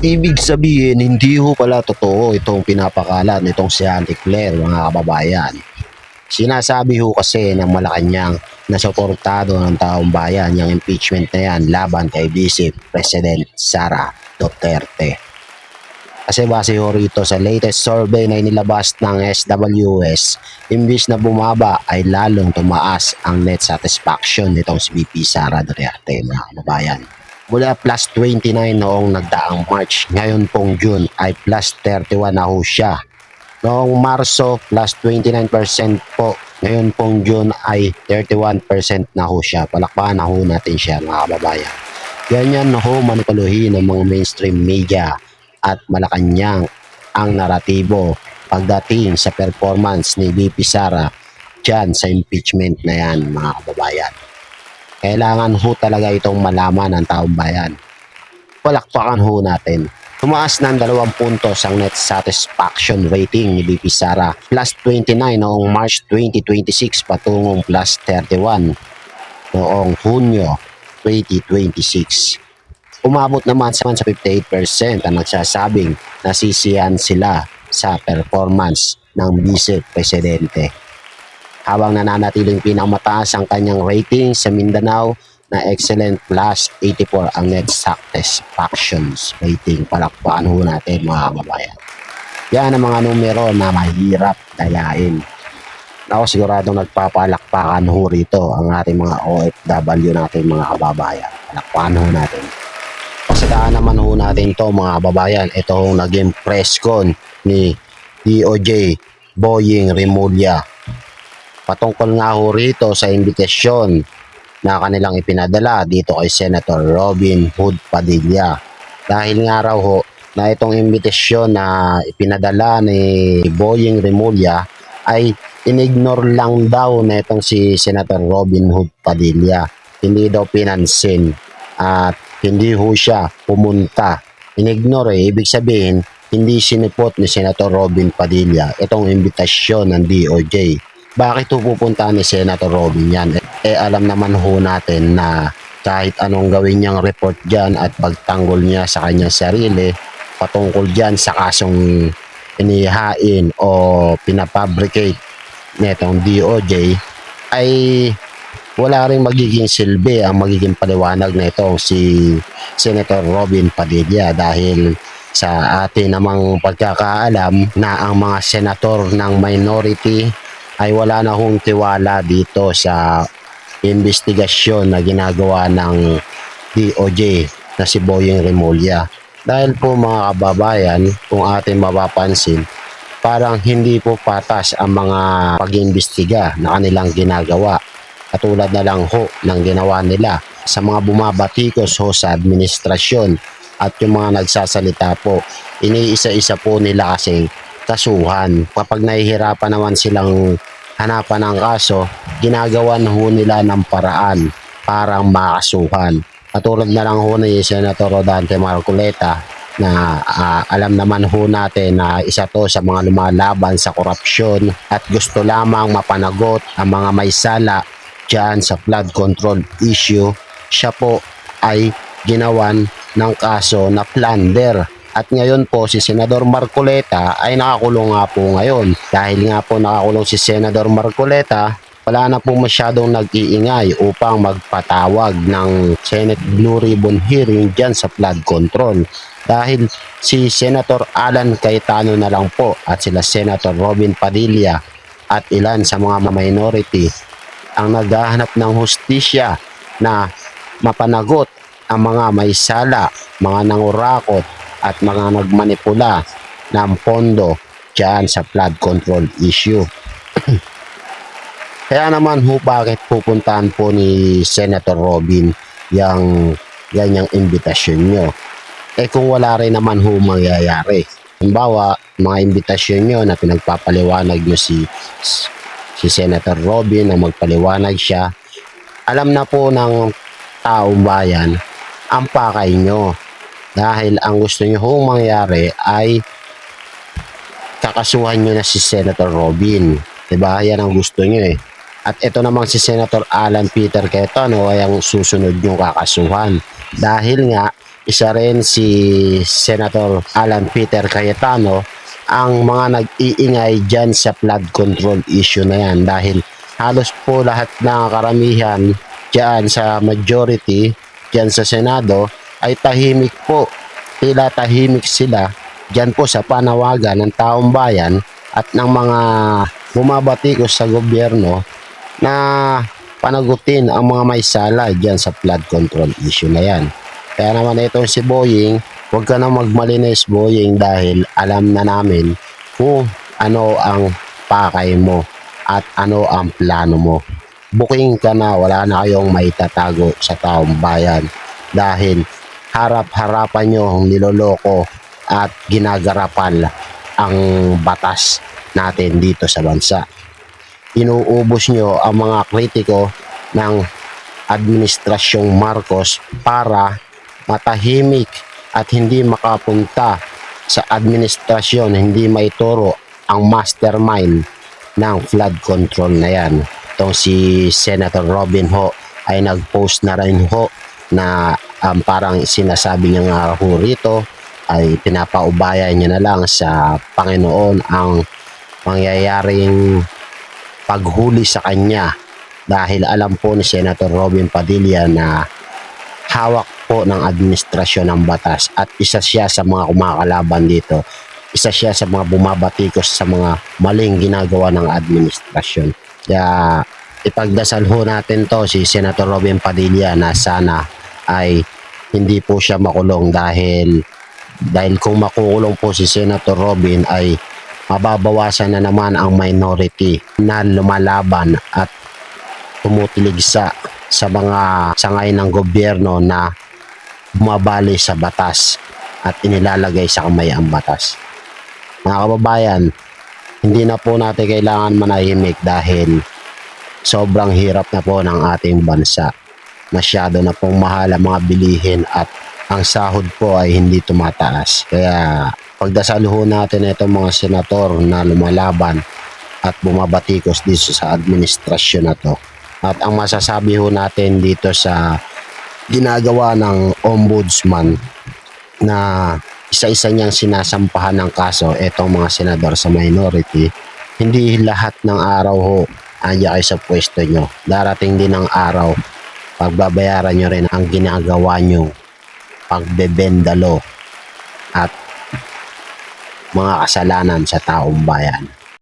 Ibig sabihin, hindi ho pala totoo itong pinapakalat nitong si Chanticleer, mga kababayan. Sinasabi ho kasi ng Malacanang na suportado ng taong bayan yung impeachment na yan laban kay Vice President Sara Duterte. Kasi base ho rito sa latest survey na inilabas ng SWS, imbis na bumaba ay lalong tumaas ang net satisfaction nitong si VP Sara Duterte, mga kababayan. Mula plus 29 noong nagdaang March, ngayon pong June ay plus 31 na ho siya. Noong Marso, plus 29% po. Ngayon pong June ay 31% na ho siya. Palakpakan na ho natin siya, mga kababayan. Ganyan ho manipuluhin ng mga mainstream media at Malacanang ang naratibo pagdating sa performance ni VP Sara dyan sa impeachment na yan, mga kababayan. Kailangan ho talaga itong malaman ng taong bayan. Palakpakan ho natin. Tumaas ng 2 puntos ang net satisfaction rating ni VP Sara. Plus 29 noong March 2026 patungong plus 31 noong Hunyo 2026. Umabot naman sa 58% ang nagsasabing nasisiyan sila sa performance ng Vice Presidente. Habang nananatiling pinakamataas ang kanyang rating sa Mindanao na excellent plus 84 ang net satisfactions rating. Palakpakan ho natin, mga kababayan. Yan ang mga numero na mahirap dayain. Ako siguradong nagpapalakpakan ho rito ang ating mga OFW natin, mga kababayan. Palakpakan ho natin. Pasadaan naman ho natin to, mga kababayan. Ito ho naging press con ni DOJ Boying Remulla. Patungkol nga ho rito sa imbitasyon na kanilang ipinadala dito kay Senator Robin Hood Padilla. Dahil nga raw ho na itong imbitasyon na ipinadala ni Boying Remulla ay inignore lang daw na itong si Senator Robin Hood Padilla. Hindi daw pinansin at hindi ho siya pumunta. Inignore, ibig sabihin hindi sinipot ni Senator Robin Padilla itong imbitasyon ng DOJ. Bakit pupunta ni Senator Robin yan? Alam naman ho natin na kahit anong gawin niyang report dyan at pagtanggol niya sa kanyang sarili patungkol dyan sa kasong inihain o pinapabricate netong DOJ ay wala rin magiging silbi ang magiging paliwanag na itong si Senator Robin Padilla dahil sa atin namang pagkakaalam na ang mga senator ng minority ay wala na hong tiwala dito sa investigasyon na ginagawa ng DOJ na si Boying Remulla. Dahil po, mga kababayan, kung ating mapapansin, parang hindi po patas ang mga pag-iimbestiga na kanilang ginagawa. Katulad na lang ho ng ginawa nila sa mga bumabatikos ho sa administrasyon at yung mga nagsasalita po. Iniisa-isa po nila kasi kasuhan. Kapag nahihirapan naman silang hanapan ng kaso, ginagawan ho nila ng paraan para makasuhan. Katulad na lang ho ni Senator Rodante Marcoleta na alam naman ho natin na isa to sa mga lumalaban sa korupsyon at gusto lamang mapanagot ang mga may sala dyan sa flood control issue. Siya po ay ginawan ng kaso na plunder. At ngayon po si Senador Marcoleta ay nakakulong nga po ngayon. Dahil nga po nakakulong si Senador Marcoleta, wala na po masyadong nag-iingay upang magpatawag ng Senate Blue Ribbon hearing dyan sa flood control. Dahil si Senator Alan Cayetano na lang po at sila Senator Robin Padilla at ilan sa mga minority ang naghahanap ng hustisya na mapanagot ang mga may sala, mga nangurakot at mga nagmanipula ng pondo dyan sa flood control issue. Kaya naman ho, bakit pupuntahan po ni Senator Robin yung ganyang imbitasyon nyo? Kung wala rin naman ho mangyayari. Halimbawa, mga imbitasyon nyo na pinagpapaliwanag nyo si Senator Robin na magpaliwanag siya, alam na po ng taong bayan ang pakay nyo. Dahil ang gusto nyo hong mangyari ay kakasuhan nyo na si Senator Robin. Diba? Yan ang gusto nyo eh. At ito namang si Senator Alan Peter Cayetano ay ang susunod nyong kakasuhan. Dahil nga isa rin si Senator Alan Peter Cayetano ang mga nag-iingay dyan sa flood control issue na yan dahil halos po lahat na karamihan dyan sa majority dyan sa Senado ay tahimik po. Tila tahimik sila dyan po sa panawagan ng taong bayan at ng mga bumabatikos sa gobyerno na panagutin ang mga may sala dyan sa flood control issue na yan. Kaya naman itong si Boying, huwag ka na magmalinis Boying dahil alam na namin kung ano ang pakay mo at ano ang plano mo. Booking ka na, wala na kayong maitatago sa taong bayan dahil harap-harapan nyo ang niloloko at ginagarapan ang batas natin dito sa bansa. Inuubos nyo ang mga kritiko ng administrasyong Marcos para matahimik at hindi makapunta sa administrasyon, hindi maituro ang mastermind ng flood control na yan. Itong si Senator Robin Ho ay nag-post na rin ho na parang sinasabi niya nga ho rito ay pinapaubayan niya na lang sa Panginoon ang mangyayaring paghuli sa kanya dahil alam po ni Senator Robin Padilla na hawak po ng administrasyon ng batas at isa siya sa mga kumakalaban dito. Isa siya sa mga bumabatikos sa mga maling ginagawa ng administrasyon. Kaya ipagdasal ho natin to si Senator Robin Padilla na sana ay hindi po siya makulong dahil kung makukulong po si Senator Robin ay mababawasan na naman ang minority na lumalaban at tumutilig sa mga sangay ng gobyerno na bumabali sa batas at inilalagay sa kamay ang batas. Mga kababayan, hindi na po natin kailangan manahimik dahil sobrang hirap na po ng ating bansa. Masyado na pong mahal ang mga bilihin at ang sahod po ay hindi tumataas. Kaya pagdasal ho natin itong mga senator na lumalaban at bumabatikos dito sa administrasyon na to. At ang masasabi ho natin dito sa ginagawa ng ombudsman na isa-isa niyang sinasampahan ng kaso itong mga senador sa minority, hindi lahat ng araw ho andyan kayo sa pwesto nyo. Darating din ang araw, pagbabayaran nyo rin ang ginagawa nyo pagbebendalo at mga kasalanan sa taong bayan.